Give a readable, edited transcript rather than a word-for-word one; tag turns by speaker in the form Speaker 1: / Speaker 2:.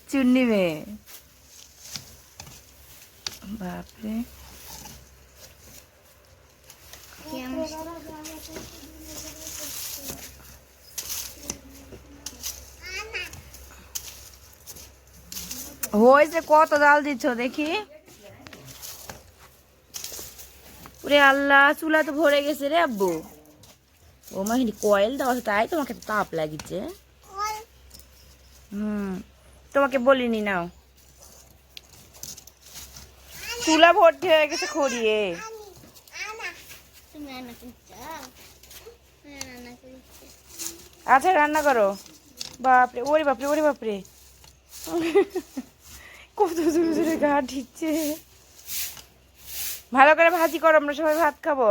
Speaker 1: চুন্নি মেয়ে বাপরে হয়েছে কত জাল দিচ্ছ দেখি ওরে আল্লাহ চুলা তো ভরে গেছে রে আব্বু ও মাহিনী কয়েল দেওয়া তাই তোমাকে তো তাপ লাগিছে তোমাকে বলিনি নাও চুলা ভর্তি হয়ে গেছে খড়িয়ে আচ্ছা রান্না করো বাপরে ওরে বাপরে ওরে বাপরে কত জোরে জোরে গা ঠিকছে ভালো করে ভাজি করো আমরা সবাই ভাত খাবো